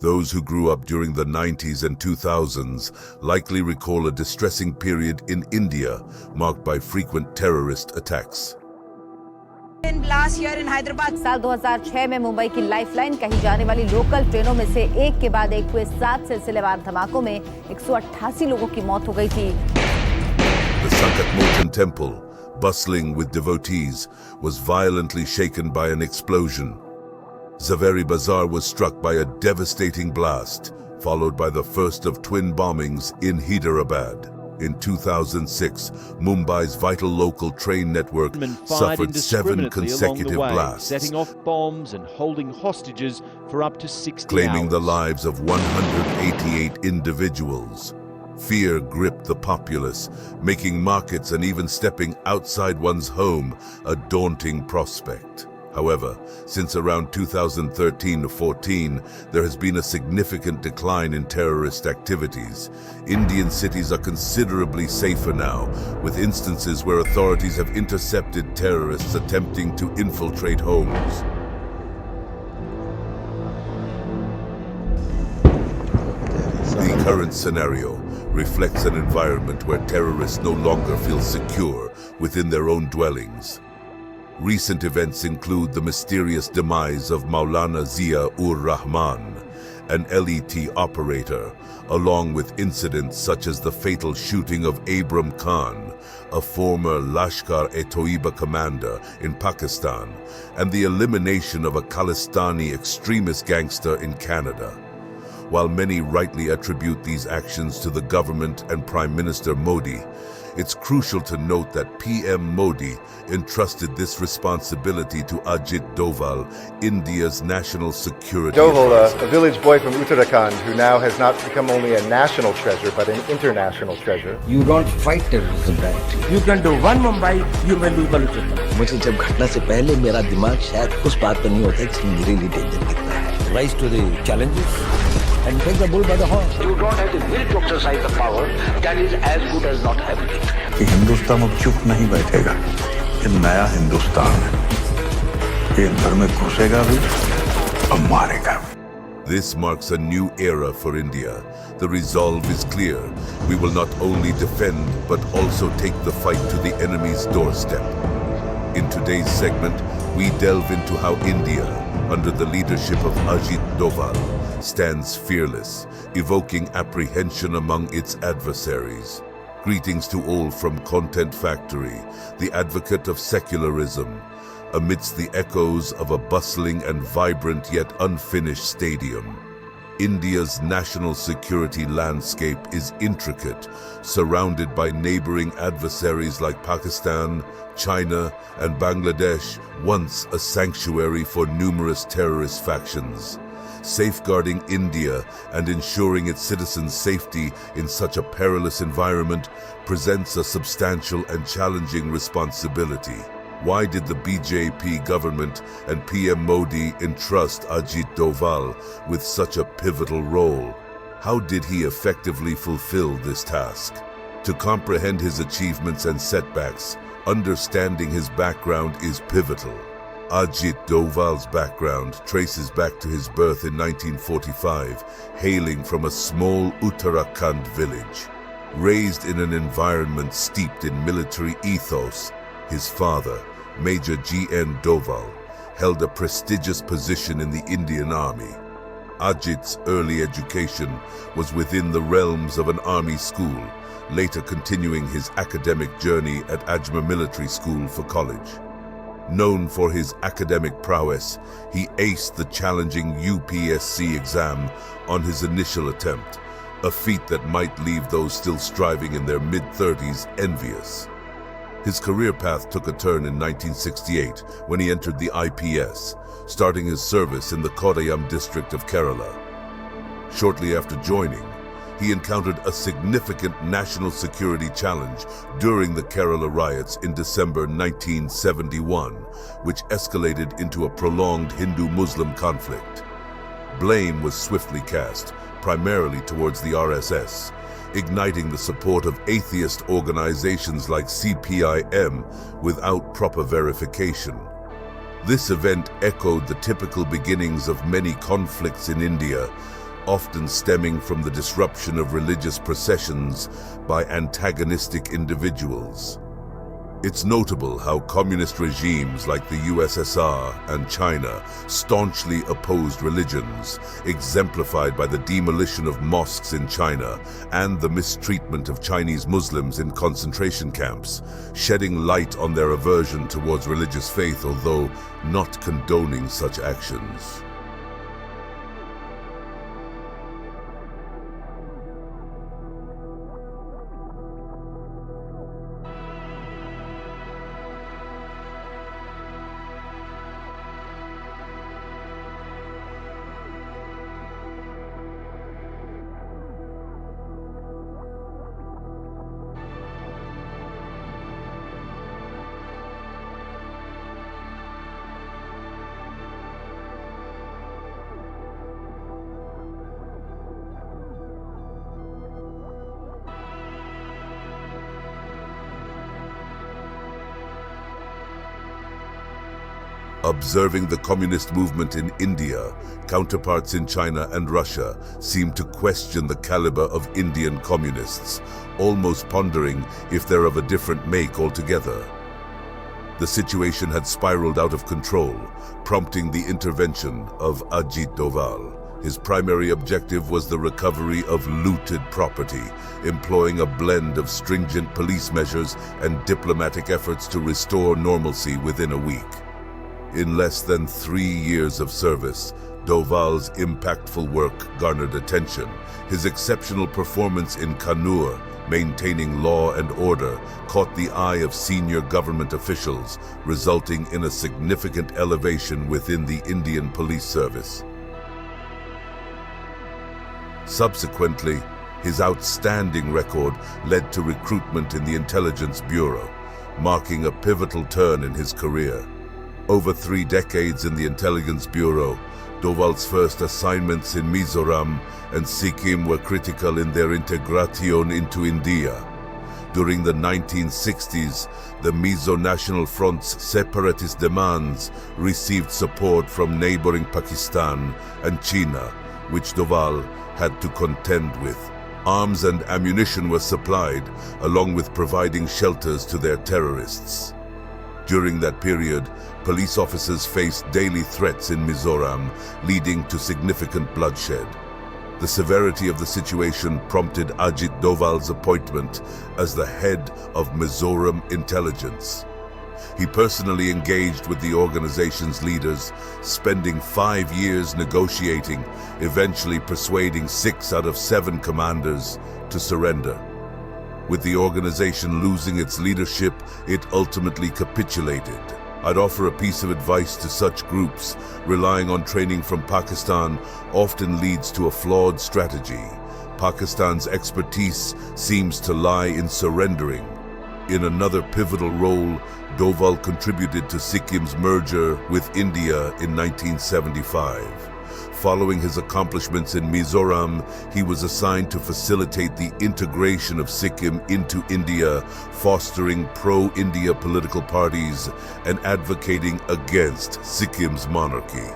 Those who grew up during the 90s and 2000s likely recall a distressing period in India marked by frequent terrorist attacks. Last year in Hyderabad, साल 2006 में मुंबई की lifeline कही जाने वाली local ट्रेनों में से एक के बाद एक हुए 7 सिलसिलेवार धमाकों में 188 लोगों की मौत हो गई थी। The Sankat Mohan temple, bustling with devotees, was violently shaken by an explosion. Zaveri Bazaar was struck by a devastating blast, followed by the first of twin bombings in Hyderabad. In 2006, Mumbai's vital local train network suffered 7 consecutive blasts, setting off bombs and holding hostages for up to 60 claiming hours. the lives of 188 individuals. Fear gripped the populace, making markets and even stepping outside one's home a daunting prospect. However, since around 2013-14, there has been a significant decline in terrorist activities. Indian cities are considerably safer now, with instances where authorities have intercepted terrorists attempting to infiltrate homes. The current scenario reflects an environment where terrorists no longer feel secure within their own dwellings. Recent events include the mysterious demise of Maulana Zia-ur-Rahman, an LET operator, along with incidents such as the fatal shooting of Abram Khan, a former Lashkar-e-Toiba commander in Pakistan, and the elimination of a Khalistani extremist gangster in Canada. While many rightly attribute these actions to the government and Prime Minister Modi, it's crucial to note that PM Modi entrusted this responsibility to Ajit Doval, India's national security Doval, advisor. a village boy from Uttarakhand who now has not become only a national treasure but an international treasure. You don't fight terrorism, right? You can do one Mumbai, you will do Balochistan. मुझे जब घटना से पहले मेरा दिमाग शायद उस बात पर नहीं होता कि मेरे लिए डेंजर कितना है. Rise to the challenges and take the bull by the horn. You don't have the will to exercise the power. That is as good as not having it. कि हिंदुस्तान अब चुप नहीं बैठेगा. ये नया हिंदुस्तान है. ये अंदर में घुसेगा भी और मारेगा भी. This marks a new era for India. The resolve is clear. We will not only defend, but also take the fight to the enemy's doorstep. In today's segment, we delve into how India, under the leadership of Ajit Doval, stands fearless, evoking apprehension among its adversaries. Greetings to all from Content Factory, the advocate of secularism, amidst the echoes of a bustling and vibrant yet unfinished stadium. India's national security landscape is intricate, surrounded by neighboring adversaries like Pakistan, China, and Bangladesh, once a sanctuary for numerous terrorist factions. Safeguarding India and ensuring its citizens' safety in such a perilous environment presents a substantial and challenging responsibility. Why did the BJP government and PM Modi entrust Ajit Doval with such a pivotal role? How did he effectively fulfill this task? To comprehend his achievements and setbacks, understanding his background is pivotal. Ajit Doval's background traces back to his birth in 1945, hailing from a small Uttarakhand village. Raised in an environment steeped in military ethos, his father, Major G.N. Doval, held a prestigious position in the Indian Army. Ajit's early education was within the realms of an army school, later continuing his academic journey at Ajmer Military School for college. Known for his academic prowess, he aced the challenging UPSC exam on his initial attempt, a feat that might leave those still striving in their mid-30s envious. His career path took a turn in 1968 when he entered the IPS, starting his service in the Kottayam district of Kerala. Shortly after joining, he encountered a significant national security challenge during the Kerala riots in December 1971, which escalated into a prolonged Hindu-Muslim conflict. Blame was swiftly cast, primarily towards the RSS, igniting the support of atheist organizations like CPIM without proper verification. This event echoed the typical beginnings of many conflicts in India, often stemming from the disruption of religious processions by antagonistic individuals. It's notable how communist regimes like the USSR and China staunchly opposed religions, exemplified by the demolition of mosques in China and the mistreatment of Chinese Muslims in concentration camps, shedding light on their aversion towards religious faith, although not condoning such actions. Observing the communist movement in India, counterparts in China and Russia seem to question the caliber of Indian communists, almost pondering if they're of a different make altogether. The situation had spiraled out of control, prompting the intervention of Ajit Doval. His primary objective was the recovery of looted property, employing a blend of stringent police measures and diplomatic efforts to restore normalcy within a week. In less than 3 years of service, Doval's impactful work garnered attention. His exceptional performance in Kannur, maintaining law and order, caught the eye of senior government officials, resulting in a significant elevation within the Indian police service. Subsequently, his outstanding record led to recruitment in the Intelligence Bureau, marking a pivotal turn in his career. Over 3 decades in the Intelligence Bureau, Doval's first assignments in Mizoram and Sikkim were critical in their integration into India. During the 1960s, the Mizo National Front's separatist demands received support from neighboring Pakistan and China, which Doval had to contend with. Arms and ammunition were supplied, along with providing shelters to their terrorists. During that period, police officers faced daily threats in Mizoram, leading to significant bloodshed. The severity of the situation prompted Ajit Doval's appointment as the head of Mizoram intelligence. He personally engaged with the organization's leaders, spending 5 years negotiating, eventually persuading 6 out of 7 commanders to surrender. With the organization losing its leadership, it ultimately capitulated. I'd offer a piece of advice to such groups: relying on training from Pakistan often leads to a flawed strategy. Pakistan's expertise seems to lie in surrendering. In another pivotal role, Doval contributed to Sikkim's merger with India in 1975. Following his accomplishments in Mizoram, he was assigned to facilitate the integration of Sikkim into India, fostering pro-India political parties and advocating against Sikkim's monarchy.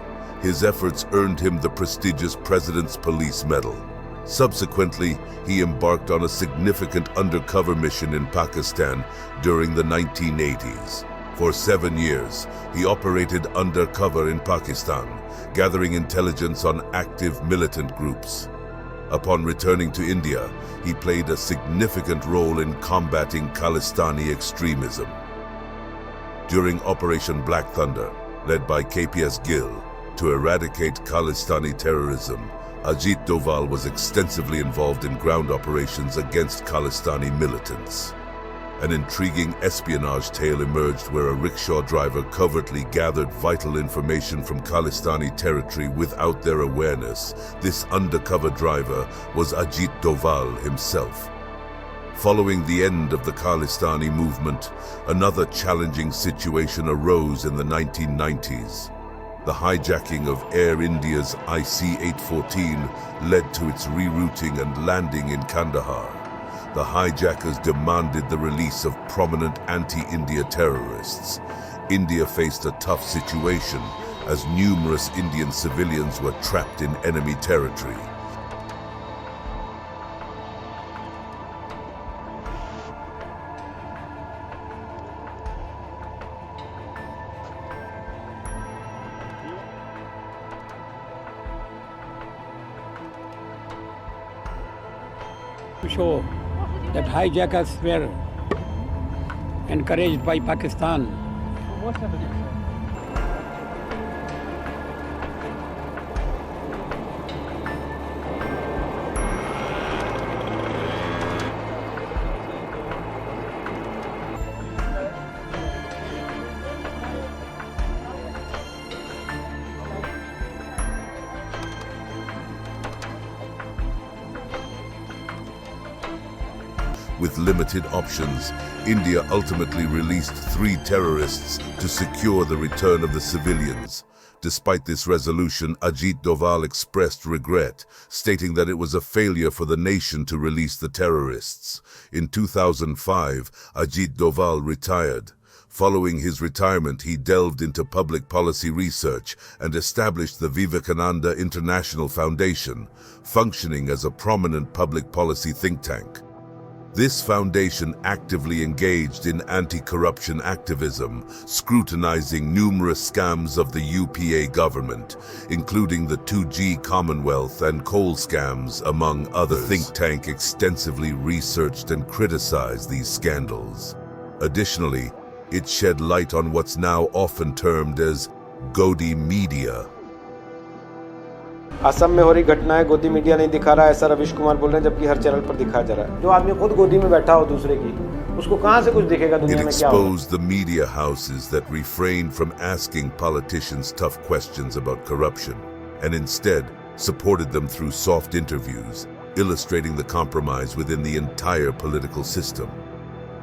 His efforts earned him the prestigious President's Police Medal. Subsequently, he embarked on a significant undercover mission in Pakistan during the 1980s. For 7 years, he operated undercover in Pakistan, gathering intelligence on active militant groups. Upon returning to India, he played a significant role in combating Khalistani extremism. During Operation Black Thunder, led by KPS Gill, to eradicate Khalistani terrorism, Ajit Doval was extensively involved in ground operations against Khalistani militants. An intriguing espionage tale emerged where a rickshaw driver covertly gathered vital information from Khalistani territory without their awareness. This undercover driver was Ajit Doval himself. Following the end of the Khalistani movement, another challenging situation arose in the 1990s. The hijacking of Air India's IC-814 led to its rerouting and landing in Kandahar. The hijackers demanded the release of prominent anti-India terrorists. India faced a tough situation as numerous Indian civilians were trapped in enemy territory. To show that hijackers were encouraged by Pakistan. With limited options, India ultimately released 3 terrorists to secure the return of the civilians. Despite this resolution, Ajit Doval expressed regret, stating that it was a failure for the nation to release the terrorists. In 2005, Ajit Doval retired. Following his retirement, he delved into public policy research and established the Vivekananda International Foundation, functioning as a prominent public policy think tank. This foundation actively engaged in anti-corruption activism, scrutinizing numerous scams of the UPA government, including the 2G Commonwealth and coal scams, among others. The think tank extensively researched and criticized these scandals. Additionally, it shed light on what's now often termed as Godi media. Assam में हो रही घटनाएं गोदी media नहीं दिखा रहा है, ऐसा रविश कुमार बोल रहे हैं, जबकि हर चैनल पर दिखाया जा रहा है। जो आदमी खुद गोदी में बैठा हो दूसरे की, उसको कहां से कुछ दिखेगा दुनिया में क्या होगा? It exposed the media houses that refrained from asking politicians tough questions about corruption and instead supported them through soft interviews, illustrating the compromise within the entire political system.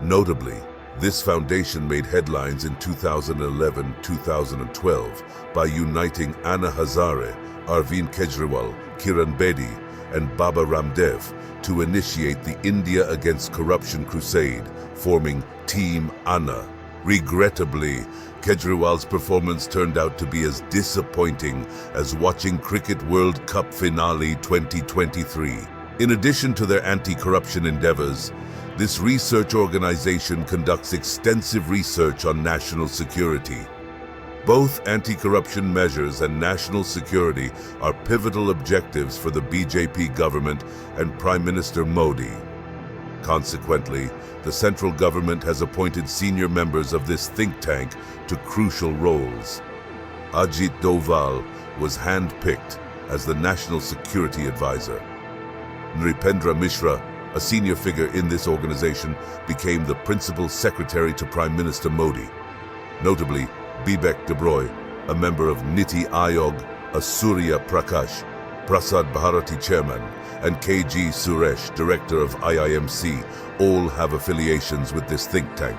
Notably, this foundation made headlines in 2011-2012 by uniting Anna Hazare, Arvind Kejriwal, Kiran Bedi, and Baba Ramdev to initiate the India Against Corruption crusade, forming Team Anna. Regrettably, Kejriwal's performance turned out to be as disappointing as watching Cricket World Cup finale 2023. In addition to their anti-corruption endeavors, this research organization conducts extensive research on national security. Both anti-corruption measures and national security are pivotal objectives for the BJP government and Prime Minister Modi. Consequently, the central government has appointed senior members of this think tank to crucial roles. Ajit Doval was hand-picked as the National Security Advisor. Nripendra Mishra, a senior figure in this organization, became the principal secretary to Prime Minister Modi. Notably, Bibek Debroy, a member of Niti Aayog, Asurya Prakash, Prasad Bharati chairman, and KG Suresh, director of IIMC, all have affiliations with this think tank.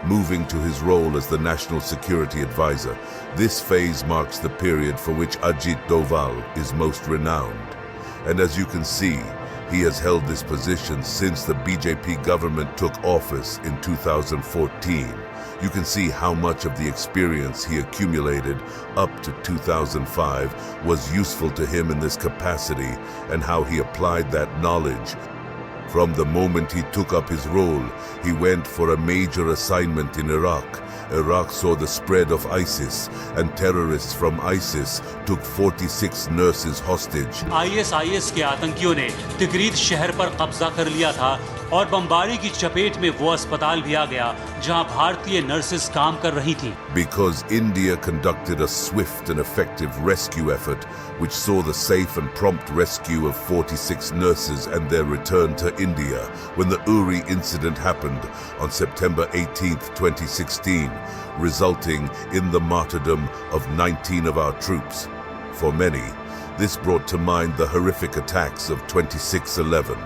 Moving to his role as the National Security Advisor, this phase marks the period for which Ajit Doval is most renowned. And as you can see, he has held this position since the BJP government took office in 2014. You can see how much of the experience he accumulated up to 2005 was useful to him in this capacity and how he applied that knowledge. From the moment he took up his role, he went for a major assignment in Iraq. Iraq saw the spread of ISIS, and terrorists from ISIS took 46 nurses hostage. ISIS के आतंकियों ने तिकरीत शहर पर कब्जा कर लिया था और बमबारी की चपेट में वो अस्पताल भी आ गया जहां भारतीय नर्सेस काम कर रही थी. Because India conducted a swift and effective rescue effort, which saw the safe and prompt rescue of 46 nurses and their return to India when the Uri incident happened on September 18, 2016, resulting in the martyrdom of 19 of our troops. For many, this brought to mind the horrific attacks of 26/11.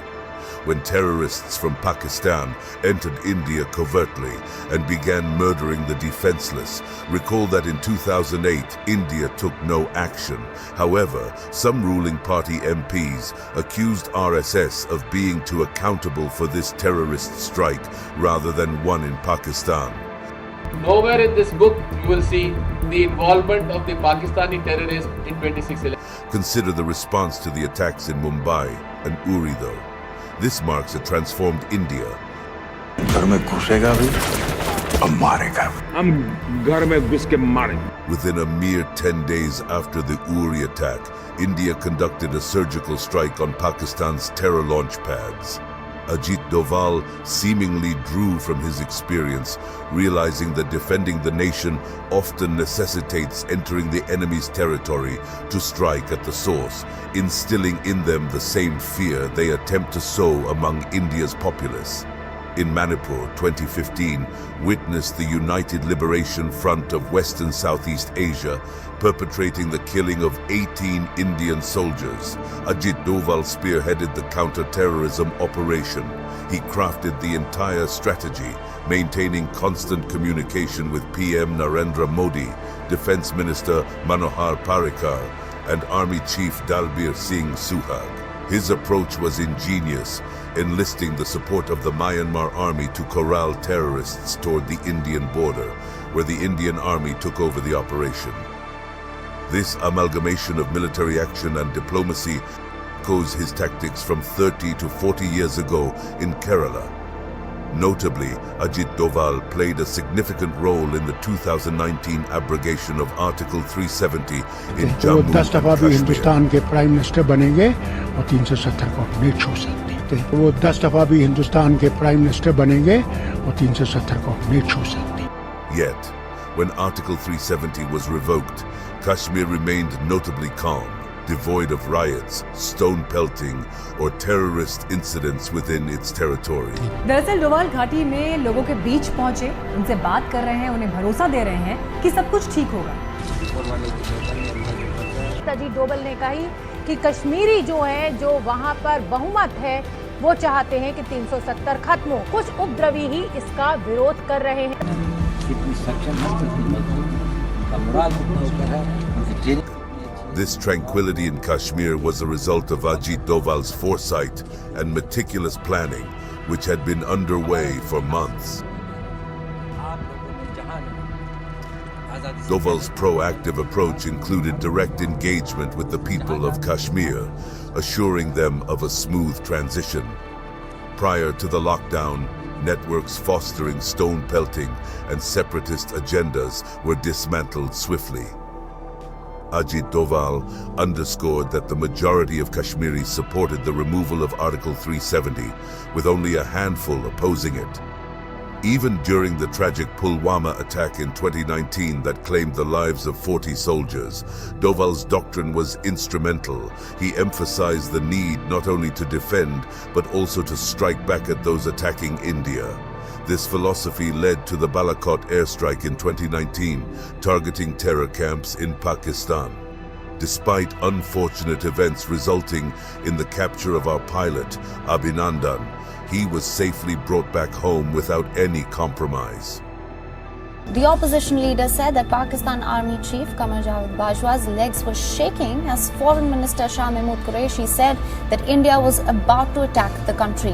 When terrorists from Pakistan entered India covertly and began murdering the defenseless. Recall that in 2008, India took no action. However, some ruling party MPs accused RSS of being too accountable for this terrorist strike rather than one in Pakistan. Nowhere in this book you will see the involvement of the Pakistani terrorists in 26/11. Consider the response to the attacks in Mumbai and Uri though. This marks a transformed India. घर में घुसेगा भी और मारेगा भी. हम घर में घुस के मारेंगे. Within a mere 10 days after the Uri attack, India conducted a surgical strike on Pakistan's terror launch pads. Ajit Doval seemingly drew from his experience, realizing that defending the nation often necessitates entering the enemy's territory to strike at the source, instilling in them the same fear they attempt to sow among India's populace. In Manipur, 2015 witnessed the United Liberation Front of Western Southeast Asia perpetrating the killing of 18 Indian soldiers. Ajit Doval spearheaded the counter-terrorism operation. He crafted the entire strategy, maintaining constant communication with PM Narendra Modi, Defense Minister Manohar Parrikar, and Army Chief Dalbir Singh Suhag. His approach was ingenious, enlisting the support of the Myanmar army to corral terrorists toward the Indian border, where the Indian army took over the operation. This amalgamation of military action and diplomacy echoes his tactics from 30 to 40 years ago in Kerala. Notably, Ajit Doval played a significant role in the 2019 abrogation of Article 370 in Jammu and 10 दफा भी हिंदुस्तान के prime minister बनेंगे और 370 को नहीं छू सकते। वो 10 दफा भी हिंदुस्तान के प्राइम मिनिस्टर बनेंगे और 370 को नहीं छू सकते। Yet, when Article 370 was revoked, Kashmir remained notably calm, devoid of riots, stone pelting, or terrorist incidents within its territory. दरअसल डोवाल घाटी में लोगों के बीच पहुंचे, उनसे बात कर रहे हैं, उन्हें भरोसा दे रहे हैं कि सब कुछ ठीक होगा। अजीत डोभाल ने कही कि कश्मीरी जो है, जो वहां पर बहुमत है, वो चाहते हैं कि 370 खत्म हो। कुछ उपद्रवी ही इसका विरोध कर रहे हैं। This tranquility in Kashmir was a result of Ajit Doval's foresight and meticulous planning, which had been underway for months. Doval's proactive approach included direct engagement with the people of Kashmir, assuring them of a smooth transition. Prior to the lockdown, networks fostering stone pelting and separatist agendas were dismantled swiftly. Ajit Doval underscored that the majority of Kashmiris supported the removal of Article 370, with only a handful opposing it. Even during the tragic Pulwama attack in 2019 that claimed the lives of 40 soldiers, Doval's doctrine was instrumental. He emphasized the need not only to defend, but also to strike back at those attacking India. This philosophy led to the Balakot airstrike in 2019, targeting terror camps in Pakistan. Despite unfortunate events resulting in the capture of our pilot, Abhinandan, he was safely brought back home without any compromise. The opposition leader said that Pakistan Army Chief Qamar Javed Bajwa's legs were shaking as Foreign Minister Shah Mahmood Qureshi said that India was about to attack the country.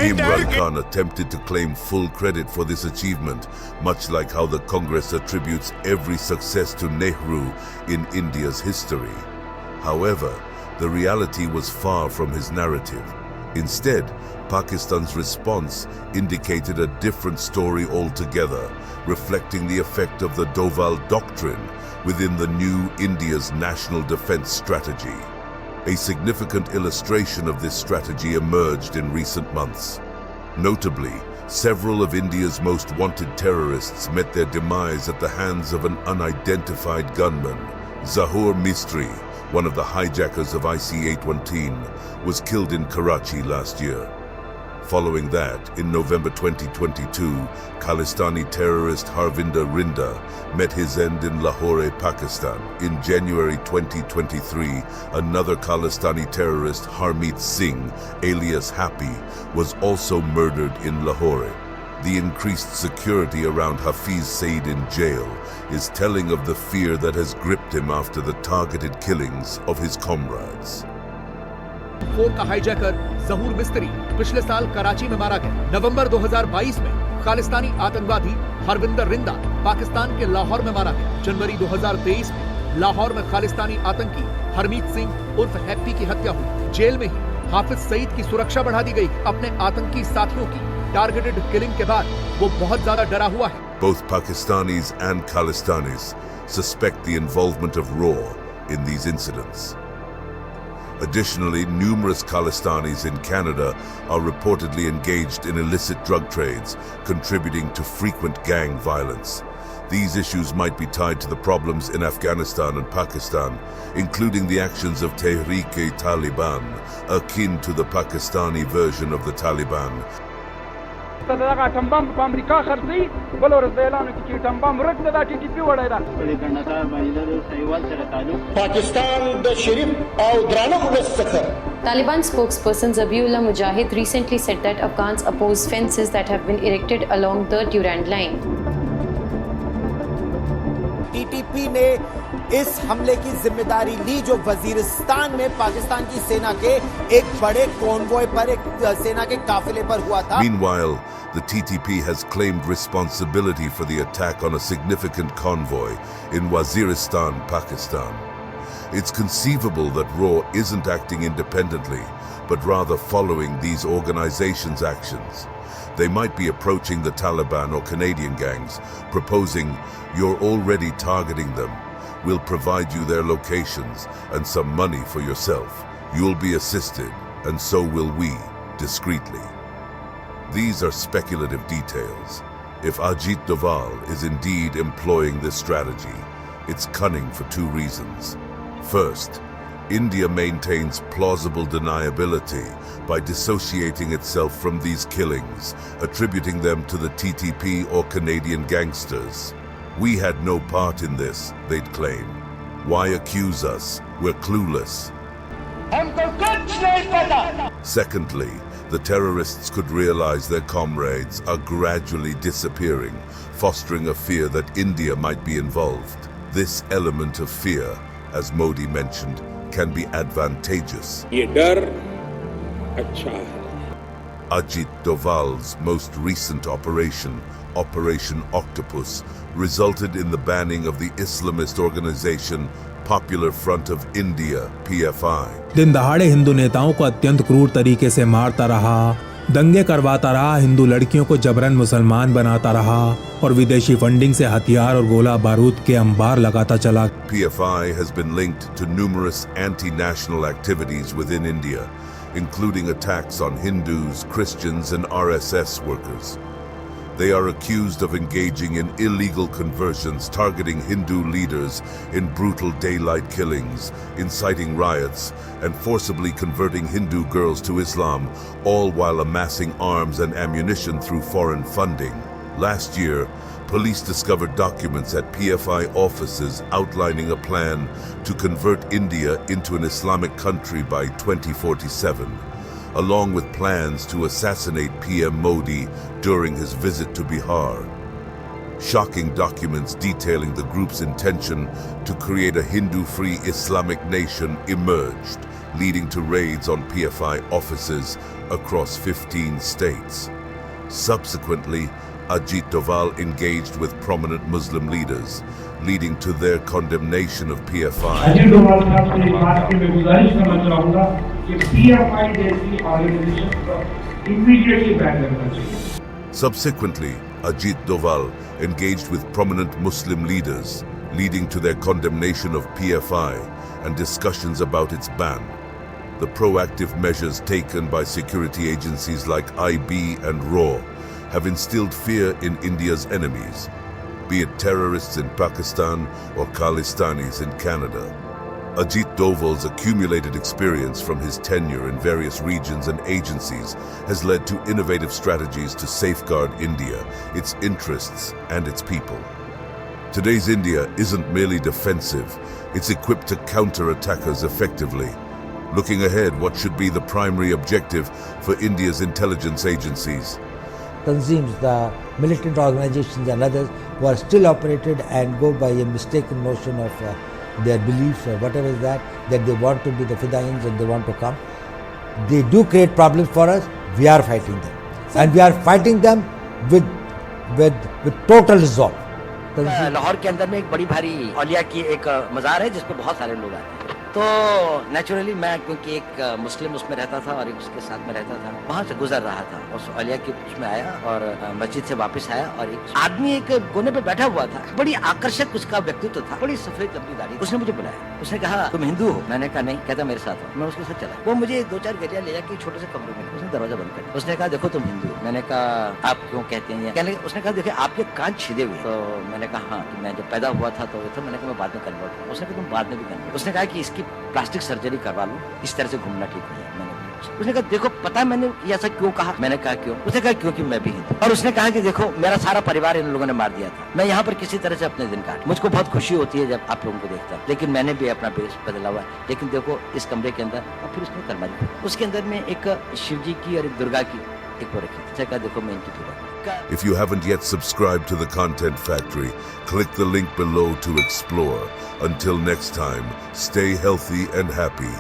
Imran Khan attempted to claim full credit for this achievement, much like how the Congress attributes every success to Nehru in India's history. However, the reality was far from his narrative. Instead, Pakistan's response indicated a different story altogether, reflecting the effect of the Doval Doctrine within the new India's national defense strategy. A significant illustration of this strategy emerged in recent months. Notably, several of India's most wanted terrorists met their demise at the hands of an unidentified gunman. Zahur Mistry, one of the hijackers of IC-819, was killed in Karachi last year. Following that, in November 2022, Khalistani terrorist Harvinder Rinda met his end in Lahore, Pakistan. In January 2023, another Khalistani terrorist, Harmeet Singh, alias Happy, was also murdered in Lahore. The increased security around Hafiz Saeed in jail is telling of the fear that has gripped him after the targeted killings of his comrades. 4 का hijacker ज़हूर मिस्त्री पिछले साल कराची में मारा गया। नवंबर 2022 में खालिस्तानी आतंकवादी हरविंदर रिंदा पाकिस्तान के लाहौर में मारा गया। जनवरी 2023 में लाहौर में खालिस्तानी आतंकी हरमीत सिंह उर्फ हैप्पी की हत्या हुई। जेल में ही हाफिज सईद की सुरक्षा बढ़ा दी गई। अपने आतंकी साथियों की टारगेटेड किलिंग के बाद वो बहुत ज्यादा डरा हुआ है। Both Pakistanis and Khalistanis suspect the involvement of RAW in these incidents. Additionally, numerous Khalistanis in Canada are reportedly engaged in illicit drug trades, contributing to frequent gang violence. These issues might be tied to the problems in Afghanistan and Pakistan, including the actions of Tehreek-e-Taliban, akin to the Pakistani version of the Taliban. Taliban spokesperson Zabiullah Mujahid recently said that Afghans oppose fences that have been erected along the Durand line. TTP ने इस हमले की जिम्मेदारी ली जो वजीरिस्तान में पाकिस्तान की सेना के एक बड़े कॉन्वॉय पर, एक सेना के काफिले पर हुआ था. Meanwhile, the TTP has claimed responsibility for the attack on a significant convoy in Waziristan, Pakistan. It's conceivable that RAW isn't acting independently, but rather following these organizations' actions. They might be approaching the Taliban or Canadian gangs, proposing, "You're already targeting them. We'll provide you their locations and some money for yourself. You'll be assisted, and so will we, discreetly." These are speculative details. If Ajit Doval is indeed employing this strategy, it's cunning for two reasons. First, India maintains plausible deniability by dissociating itself from these killings, attributing them to the TTP or Canadian gangsters. "We had no part in this," they'd claim. "Why accuse us? We're clueless." Secondly, the terrorists could realize their comrades are gradually disappearing, fostering a fear that India might be involved. This element of fear, as Modi mentioned, can be advantageous. ये डर अच्छा है. Ajit Doval's most recent operation, Operation Octopus, resulted in the banning of the Islamist organization Popular Front of India, PFI. दिन दहाड़े हिंदू नेताओं को अत्यंत क्रूर तरीके से मारता रहा, दंगे करवाता रहा, हिंदू लड़कियों को जबरन मुसलमान बनाता रहा और विदेशी फंडिंग से हथियार और गोला बारूद के अंबार लगाता चला. PFI has been linked to numerous anti-national activities within India, including attacks on Hindus, Christians, and RSS workers. They are accused of engaging in illegal conversions, targeting Hindu leaders in brutal daylight killings, inciting riots, and forcibly converting Hindu girls to Islam, all while amassing arms and ammunition through foreign funding. Last year, police discovered documents at PFI offices outlining a plan to convert India into an Islamic country by 2047. Along with plans to assassinate PM Modi during his visit to Bihar. Shocking documents detailing the group's intention to create a Hindu-free Islamic nation emerged, leading to raids on PFI offices across 15 states. Subsequently, Ajit Doval engaged with prominent Muslim leaders, leading to their condemnation of PFI. Ajit Doval साहब से एक बात की मैं गुजारिश करना चाहूँगा कि PFI जैसी ऑर्गेनाइजेशन को इमीडिएटली बैन करना चाहिए. Subsequently, Ajit Doval engaged with prominent Muslim leaders, leading to their condemnation of PFI and discussions about its ban. The proactive measures taken by security agencies like IB and RAW have instilled fear in India's enemies, be it terrorists in Pakistan or Khalistanis in Canada. Ajit Doval's accumulated experience from his tenure in various regions and agencies has led to innovative strategies to safeguard India, its interests, and its people. Today's India isn't merely defensive, it's equipped to counter attackers effectively. Looking ahead, what should be the primary objective for India's intelligence agencies? Consumes the militant organizations and others who are still operated and go by a mistaken notion of their beliefs or whatever is that they want to be the Fidains and they want to come. They do create problems for us. We are fighting them. And we are fighting them with total resolve. Lahore के अंदर में एक बड़ी भारी औलिया की एक मज़ार है जिस पे बहुत सारे लोग आते हैं. तो नेचुरली मैं क्योंकि एक मुस्लिम उसमें रहता था और एक उसके साथ में रहता था, वहाँ से गुजर रहा था और सोलिया के उसमें आया और मस्जिद से वापस आया और एक आदमी एक कोने पे बैठा हुआ था, बड़ी आकर्षक उसका व्यक्तित्व था, बड़ी सफेद लंबी दाढ़ी। उसने मुझे बुलाया, उसने कहा तुम हिंदू हो? मैंने कहा नहीं। कहता मेरे साथ हो। मैं उसके साथ चला, वो मुझे 2-4 गलियां ले जाके छोटे से कमरे में, उसने दरवाजा बंद कर दिया। उसने कहा देखो तुम हिंदू हो। मैंने कहा आप क्यों कहते हैं? कहने उसने कहा देखिए आपके कान छिदे हुए। तो मैंने कहा हाँ, कि मैं जब पैदा हुआ था तो मैंने कहा मैं बाद में कन्वर्ट हुआ। उसने कहा तुम बाद में भी कन्वर्ट। उसने कहा कि इसकी प्लास्टिक सर्जरी करवा लो, इस तरह से घूमना ठीक नहीं है। मैंने उसने कहा देखो पता है मैंने ये ऐसा क्यों कहा? मैंने कहा क्यों? उसने कहा क्योंकि मैं भी हिंदू। और उसने कहा कि देखो मेरा सारा परिवार इन लोगों ने मार दिया था, मैं यहाँ पर किसी तरह से अपने दिन काट, मुझको बहुत खुशी होती है जब आप लोगों को देखता हूँ, लेकिन मैंने भी अपना बेस बदला हुआ है। लेकिन देखो इस कमरे के अंदर, और फिर उसने कलमारी, उसके अंदर में एक शिव जी की और एक दुर्गा की एक वो रखी। उसने कहा देखो मैं इनकी पूजा। If you haven't yet subscribed to the Content Factory, click the link below to explore. Until next time, stay healthy and happy.